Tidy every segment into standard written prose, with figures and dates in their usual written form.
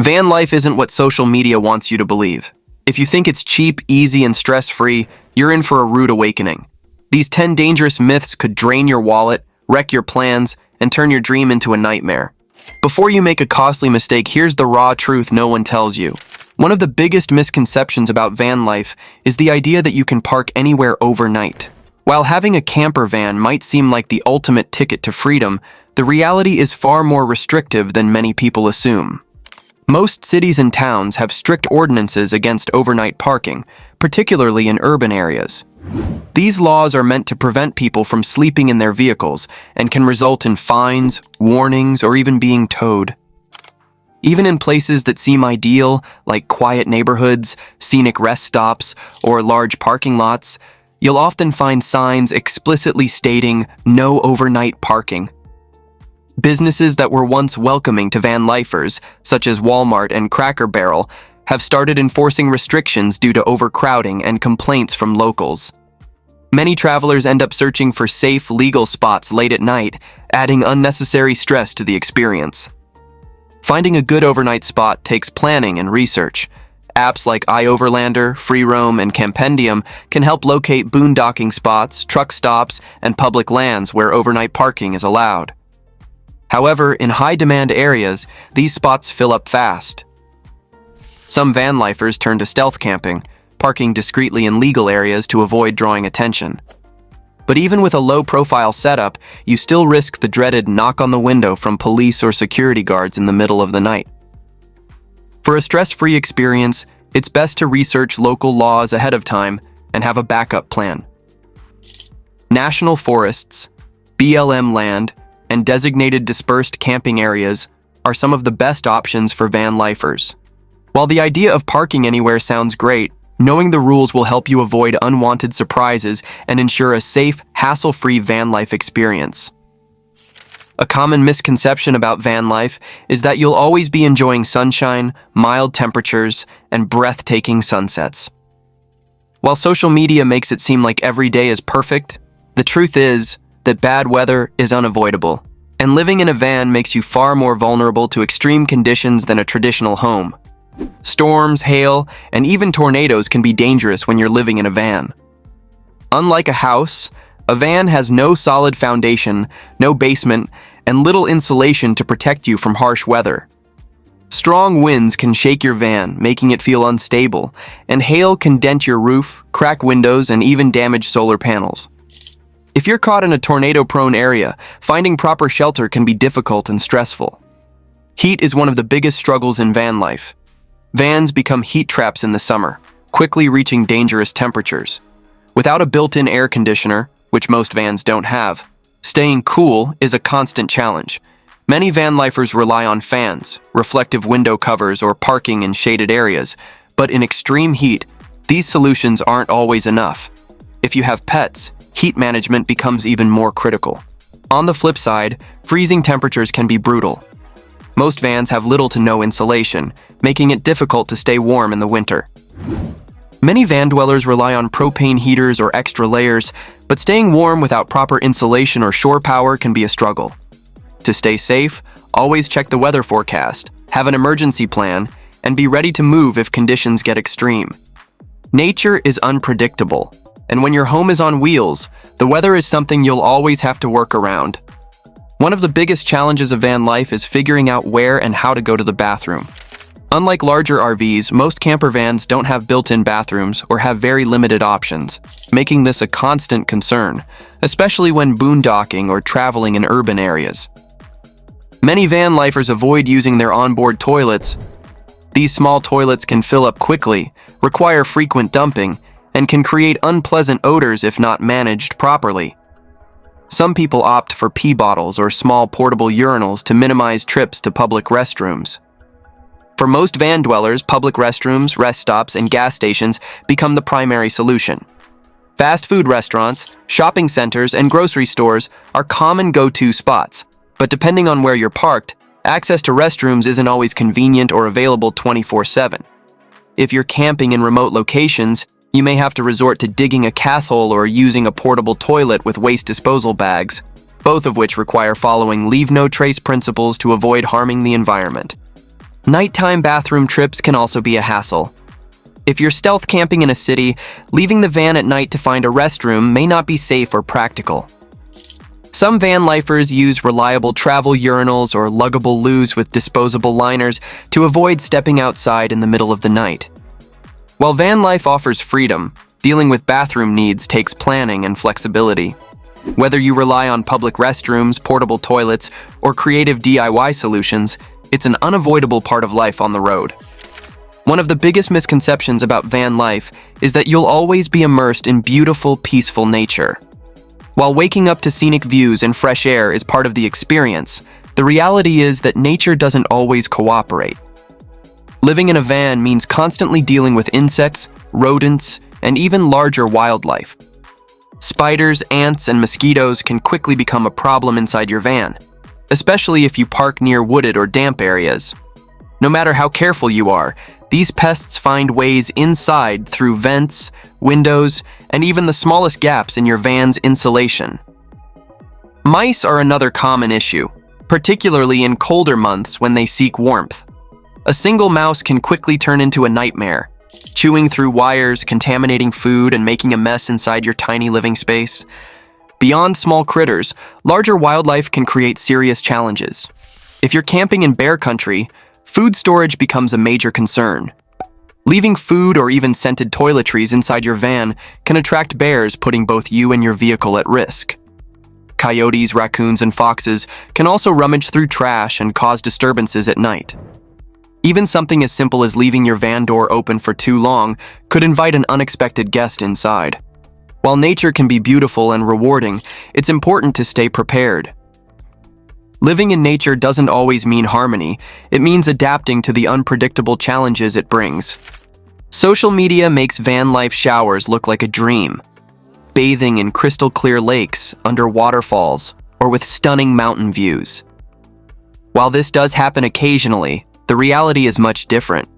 Van life isn't what social media wants you to believe. If you think it's cheap, easy, and stress-free, you're in for a rude awakening. These 10 dangerous myths could drain your wallet, wreck your plans, and turn your dream into a nightmare. Before you make a costly mistake, here's the raw truth no one tells you. One of the biggest misconceptions about van life is the idea that you can park anywhere overnight. While having a camper van might seem like the ultimate ticket to freedom, the reality is far more restrictive than many people assume. Most cities and towns have strict ordinances against overnight parking, particularly in urban areas. These laws are meant to prevent people from sleeping in their vehicles and can result in fines, warnings, or even being towed. Even in places that seem ideal, like quiet neighborhoods, scenic rest stops, or large parking lots, you'll often find signs explicitly stating no overnight parking. Businesses that were once welcoming to van lifers, such as Walmart and Cracker Barrel, have started enforcing restrictions due to overcrowding and complaints from locals. Many travelers end up searching for safe, legal spots late at night, adding unnecessary stress to the experience. Finding a good overnight spot takes planning and research. Apps like iOverlander, FreeRoam, and Campendium can help locate boondocking spots, truck stops, and public lands where overnight parking is allowed. However, in high-demand areas, these spots fill up fast. Some van lifers turn to stealth camping, parking discreetly in legal areas to avoid drawing attention. But even with a low-profile setup, you still risk the dreaded knock on the window from police or security guards in the middle of the night. For a stress-free experience, it's best to research local laws ahead of time and have a backup plan. National forests, BLM land, and designated dispersed camping areas are some of the best options for van lifers. While the idea of parking anywhere sounds great, knowing the rules will help you avoid unwanted surprises and ensure a safe, hassle-free van life experience. A common misconception about van life is that you'll always be enjoying sunshine, mild temperatures, and breathtaking sunsets. While social media makes it seem like every day is perfect, the truth is that bad weather is unavoidable, and living in a van makes you far more vulnerable to extreme conditions than a traditional home. Storms, hail, and even tornadoes can be dangerous when you're living in a van. Unlike a house, a van has no solid foundation, no basement, and little insulation to protect you from harsh weather. Strong winds can shake your van, making it feel unstable, and hail can dent your roof, crack windows, and even damage solar panels. If you're caught in a tornado-prone area, finding proper shelter can be difficult and stressful. Heat is one of the biggest struggles in van life. Vans become heat traps in the summer, quickly reaching dangerous temperatures. Without a built-in air conditioner, which most vans don't have, staying cool is a constant challenge. Many van lifers rely on fans, reflective window covers, or parking in shaded areas, but in extreme heat, these solutions aren't always enough. If you have pets, heat management becomes even more critical. On the flip side, freezing temperatures can be brutal. Most vans have little to no insulation, making it difficult to stay warm in the winter. Many van dwellers rely on propane heaters or extra layers, but staying warm without proper insulation or shore power can be a struggle. To stay safe, always check the weather forecast, have an emergency plan, and be ready to move if conditions get extreme. Nature is unpredictable, and when your home is on wheels, the weather is something you'll always have to work around. One of the biggest challenges of van life is figuring out where and how to go to the bathroom. Unlike larger RVs, most camper vans don't have built-in bathrooms or have very limited options, making this a constant concern, especially when boondocking or traveling in urban areas. Many van lifers avoid using their onboard toilets. These small toilets can fill up quickly, require frequent dumping, and can create unpleasant odors if not managed properly. Some people opt for pee bottles or small portable urinals to minimize trips to public restrooms. For most van dwellers, public restrooms, rest stops, and gas stations become the primary solution. Fast food restaurants, shopping centers, and grocery stores are common go-to spots, but depending on where you're parked, access to restrooms isn't always convenient or available 24/7. If you're camping in remote locations, you may have to resort to digging a cathole or using a portable toilet with waste disposal bags, both of which require following leave no trace principles to avoid harming the environment. Nighttime bathroom trips can also be a hassle. If you're stealth camping in a city, leaving the van at night to find a restroom may not be safe or practical. Some van lifers use reliable travel urinals or luggable loos with disposable liners to avoid stepping outside in the middle of the night. While van life offers freedom, dealing with bathroom needs takes planning and flexibility. Whether you rely on public restrooms, portable toilets, or creative DIY solutions, it's an unavoidable part of life on the road. One of the biggest misconceptions about van life is that you'll always be immersed in beautiful, peaceful nature. While waking up to scenic views and fresh air is part of the experience, the reality is that nature doesn't always cooperate. Living in a van means constantly dealing with insects, rodents, and even larger wildlife. Spiders, ants, and mosquitoes can quickly become a problem inside your van, especially if you park near wooded or damp areas. No matter how careful you are, these pests find ways inside through vents, windows, and even the smallest gaps in your van's insulation. Mice are another common issue, particularly in colder months when they seek warmth. A single mouse can quickly turn into a nightmare, chewing through wires, contaminating food, and making a mess inside your tiny living space. Beyond small critters, larger wildlife can create serious challenges. If you're camping in bear country, food storage becomes a major concern. Leaving food or even scented toiletries inside your van can attract bears, putting both you and your vehicle at risk. Coyotes, raccoons, and foxes can also rummage through trash and cause disturbances at night. Even something as simple as leaving your van door open for too long could invite an unexpected guest inside. While nature can be beautiful and rewarding, it's important to stay prepared. Living in nature doesn't always mean harmony, it means adapting to the unpredictable challenges it brings. Social media makes van life showers look like a dream. Bathing in crystal clear lakes, under waterfalls, or with stunning mountain views. While this does happen occasionally, the reality is much different.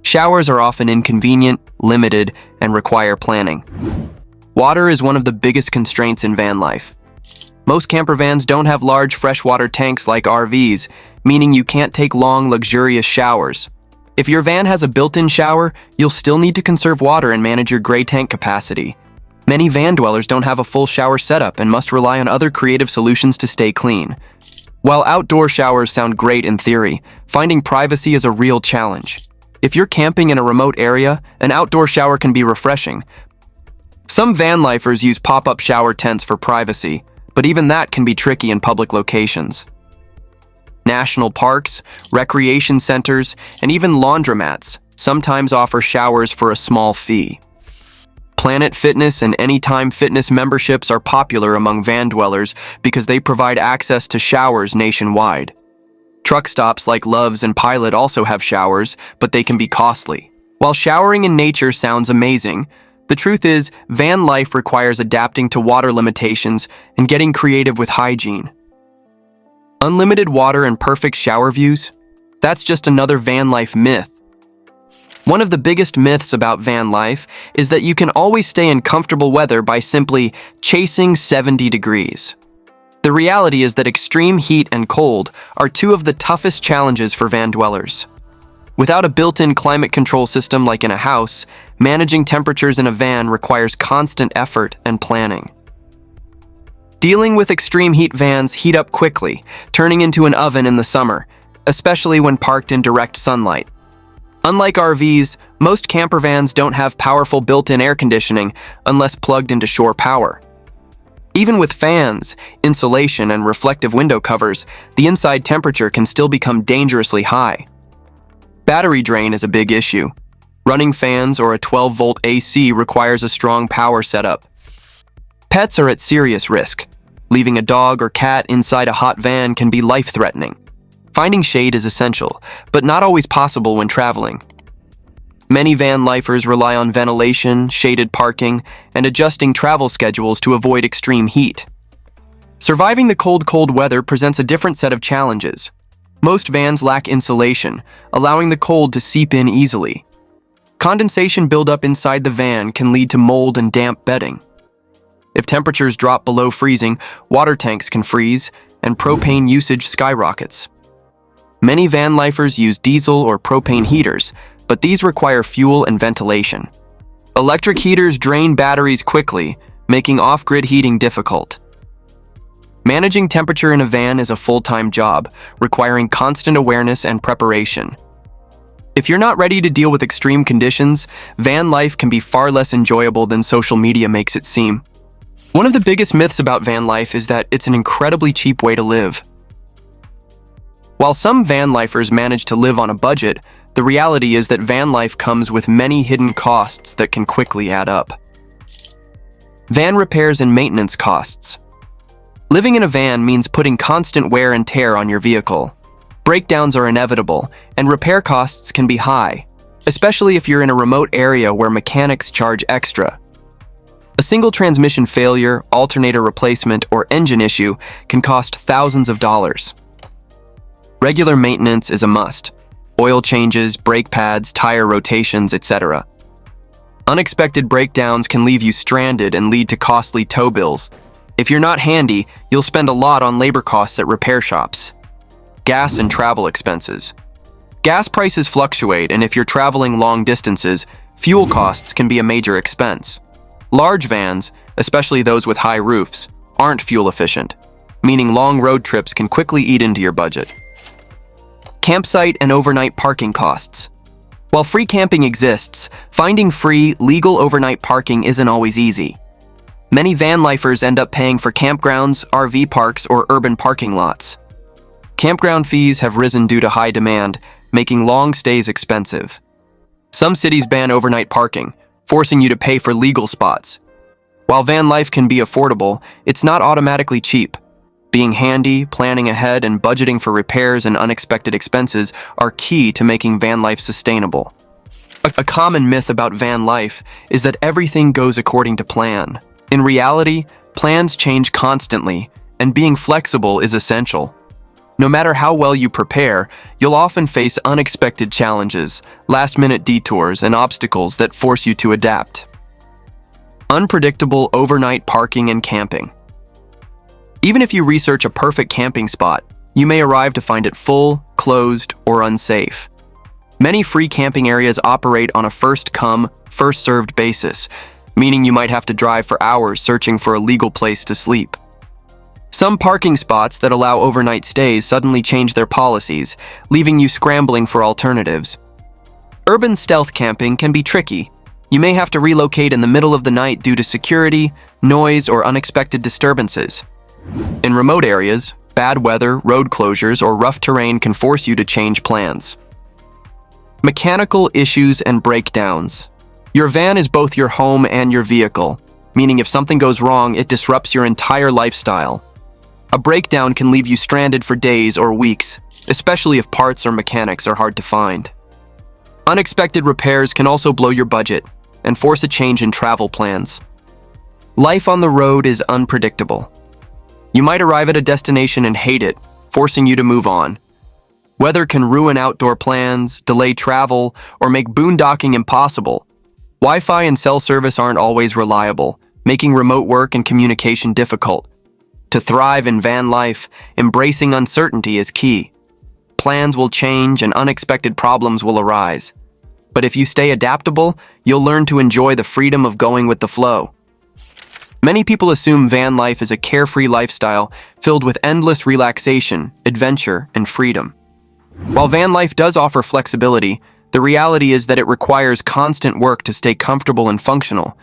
Showers are often inconvenient, limited, and require planning. Water is one of the biggest constraints in van life. Most camper vans don't have large freshwater tanks like RVs, meaning you can't take long, luxurious showers. If your van has a built-in shower, you'll still need to conserve water and manage your gray tank capacity. Many van dwellers don't have a full shower setup and must rely on other creative solutions to stay clean. While outdoor showers sound great in theory, finding privacy is a real challenge. If you're camping in a remote area, an outdoor shower can be refreshing. Some van lifers use pop-up shower tents for privacy, but even that can be tricky in public locations. National parks, recreation centers, and even laundromats sometimes offer showers for a small fee. Planet Fitness and Anytime Fitness memberships are popular among van dwellers because they provide access to showers nationwide. Truck stops like Love's and Pilot also have showers, but they can be costly. While showering in nature sounds amazing, the truth is, van life requires adapting to water limitations and getting creative with hygiene. Unlimited water and perfect shower views? That's just another van life myth. One of the biggest myths about van life is that you can always stay in comfortable weather by simply chasing 70 degrees. The reality is that extreme heat and cold are two of the toughest challenges for van dwellers. Without a built-in climate control system like in a house, managing temperatures in a van requires constant effort and planning. Dealing with extreme heat vans heat up quickly, turning into an oven in the summer, especially when parked in direct sunlight. Unlike RVs, most camper vans don't have powerful built-in air conditioning unless plugged into shore power. Even with fans, insulation, and reflective window covers, the inside temperature can still become dangerously high. Battery drain is a big issue. Running fans or a 12-volt AC requires a strong power setup. Pets are at serious risk. Leaving a dog or cat inside a hot van can be life-threatening. Finding shade is essential, but not always possible when traveling. Many van lifers rely on ventilation, shaded parking, and adjusting travel schedules to avoid extreme heat. Surviving the cold weather presents a different set of challenges. Most vans lack insulation, allowing the cold to seep in easily. Condensation buildup inside the van can lead to mold and damp bedding. If temperatures drop below freezing, water tanks can freeze, and propane usage skyrockets. Many van lifers use diesel or propane heaters, but these require fuel and ventilation. Electric heaters drain batteries quickly, making off-grid heating difficult. Managing temperature in a van is a full-time job, requiring constant awareness and preparation. If you're not ready to deal with extreme conditions, van life can be far less enjoyable than social media makes it seem. One of the biggest myths about van life is that it's an incredibly cheap way to live. While some van lifers manage to live on a budget, the reality is that van life comes with many hidden costs that can quickly add up. Van repairs and maintenance costs. Living in a van means putting constant wear and tear on your vehicle. Breakdowns are inevitable, and repair costs can be high, especially if you're in a remote area where mechanics charge extra. A single transmission failure, alternator replacement, or engine issue can cost thousands of dollars. Regular maintenance is a must. Oil changes, brake pads, tire rotations, etc. Unexpected breakdowns can leave you stranded and lead to costly tow bills. If you're not handy, you'll spend a lot on labor costs at repair shops. Gas and travel expenses. Gas prices fluctuate, and if you're traveling long distances, fuel costs can be a major expense. Large vans, especially those with high roofs, aren't fuel efficient, meaning long road trips can quickly eat into your budget. Campsite and overnight parking costs. While free camping exists, finding free, legal overnight parking isn't always easy. Many van lifers end up paying for campgrounds, RV parks, or urban parking lots. Campground fees have risen due to high demand, making long stays expensive. Some cities ban overnight parking, forcing you to pay for legal spots. While van life can be affordable, it's not automatically cheap. Being handy, planning ahead, and budgeting for repairs and unexpected expenses are key to making van life sustainable. A common myth about van life is that everything goes according to plan. In reality, plans change constantly, and being flexible is essential. No matter how well you prepare, you'll often face unexpected challenges, last-minute detours, and obstacles that force you to adapt. Unpredictable overnight parking and camping. Even if you research a perfect camping spot, you may arrive to find it full, closed, or unsafe. Many free camping areas operate on a first-come, first-served basis, meaning you might have to drive for hours searching for a legal place to sleep. Some parking spots that allow overnight stays suddenly change their policies, leaving you scrambling for alternatives. Urban stealth camping can be tricky. You may have to relocate in the middle of the night due to security, noise, or unexpected disturbances. In remote areas, bad weather, road closures, or rough terrain can force you to change plans. Mechanical issues and breakdowns. Your van is both your home and your vehicle, meaning if something goes wrong, it disrupts your entire lifestyle. A breakdown can leave you stranded for days or weeks, especially if parts or mechanics are hard to find. Unexpected repairs can also blow your budget and force a change in travel plans. Life on the road is unpredictable. You might arrive at a destination and hate it, forcing you to move on. Weather can ruin outdoor plans, delay travel, or make boondocking impossible. Wi-Fi and cell service aren't always reliable, making remote work and communication difficult. To thrive in van life, embracing uncertainty is key. Plans will change and unexpected problems will arise. But if you stay adaptable, you'll learn to enjoy the freedom of going with the flow. Many people assume van life is a carefree lifestyle filled with endless relaxation, adventure, and freedom. While van life does offer flexibility, the reality is that it requires constant work to stay comfortable and functional.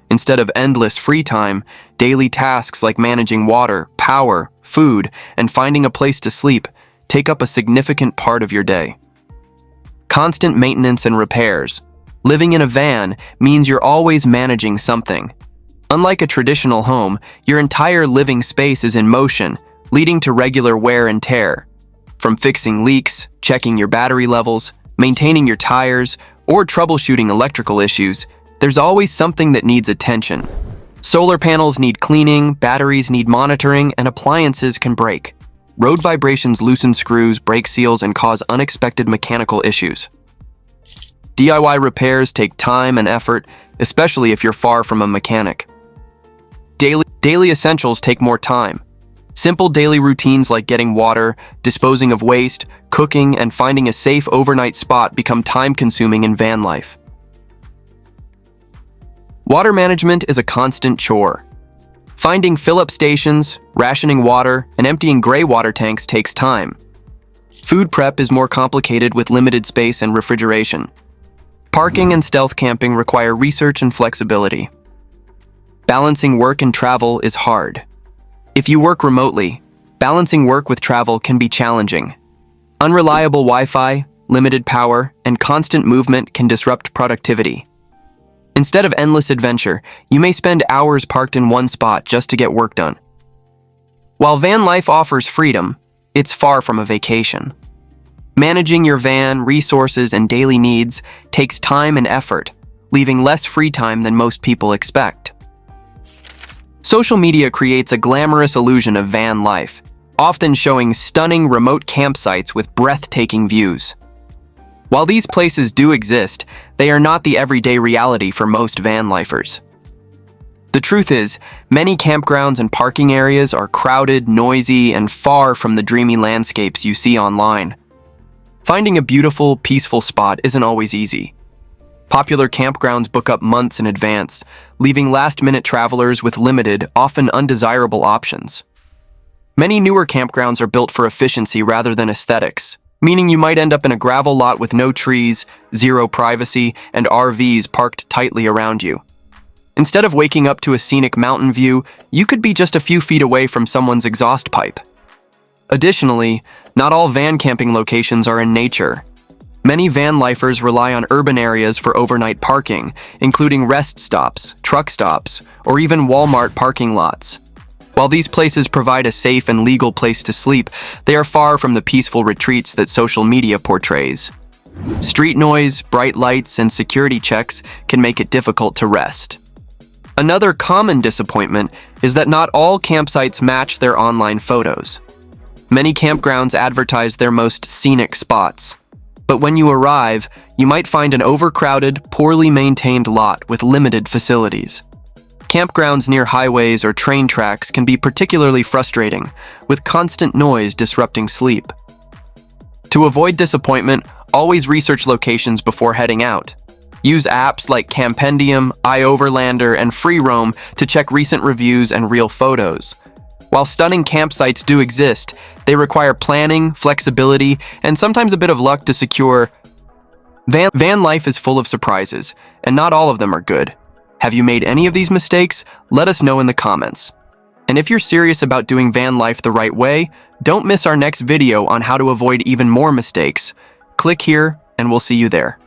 Instead of endless free time, daily tasks like managing water, power, food, and finding a place to sleep take up a significant part of your day. Constant maintenance and repairs. Living in a van means you're always managing something. Unlike a traditional home, your entire living space is in motion, leading to regular wear and tear. From fixing leaks, checking your battery levels, maintaining your tires, or troubleshooting electrical issues, there's always something that needs attention. Solar panels need cleaning, batteries need monitoring, and appliances can break. Road vibrations loosen screws, break seals, and cause unexpected mechanical issues. DIY repairs take time and effort, especially if you're far from a mechanic. Daily essentials take more time. Simple daily routines like getting water, disposing of waste, cooking, and finding a safe overnight spot become time-consuming in van life. Water management is a constant chore. Finding fill-up stations, rationing water, and emptying gray water tanks takes time. Food prep is more complicated with limited space and refrigeration. Parking and stealth camping require research and flexibility. Balancing work and travel is hard. If you work remotely, balancing work with travel can be challenging. Unreliable Wi-Fi, limited power, and constant movement can disrupt productivity. Instead of endless adventure, you may spend hours parked in one spot just to get work done. While van life offers freedom, it's far from a vacation. Managing your van, resources, and daily needs takes time and effort, leaving less free time than most people expect. Social media creates a glamorous illusion of van life, often showing stunning remote campsites with breathtaking views. While these places do exist, they are not the everyday reality for most van lifers. The truth is, many campgrounds and parking areas are crowded, noisy, and far from the dreamy landscapes you see online. Finding a beautiful, peaceful spot isn't always easy. Popular campgrounds book up months in advance, leaving last-minute travelers with limited, often undesirable options. Many newer campgrounds are built for efficiency rather than aesthetics, meaning you might end up in a gravel lot with no trees, zero privacy, and RVs parked tightly around you. Instead of waking up to a scenic mountain view, you could be just a few feet away from someone's exhaust pipe. Additionally, not all van camping locations are in nature. Many van lifers rely on urban areas for overnight parking, including rest stops, truck stops, or even Walmart parking lots. While these places provide a safe and legal place to sleep, they are far from the peaceful retreats that social media portrays. Street noise, bright lights, and security checks can make it difficult to rest. Another common disappointment is that not all campsites match their online photos. Many campgrounds advertise their most scenic spots, but when you arrive, you might find an overcrowded, poorly maintained lot with limited facilities. Campgrounds near highways or train tracks can be particularly frustrating, with constant noise disrupting sleep. To avoid disappointment, always research locations before heading out. Use apps like Campendium, iOverlander, and FreeRoam to check recent reviews and real photos. While stunning campsites do exist, they require planning, flexibility, and sometimes a bit of luck to secure. Van life is full of surprises, and not all of them are good. Have you made any of these mistakes? Let us know in the comments. And if you're serious about doing van life the right way, don't miss our next video on how to avoid even more mistakes. Click here, and we'll see you there.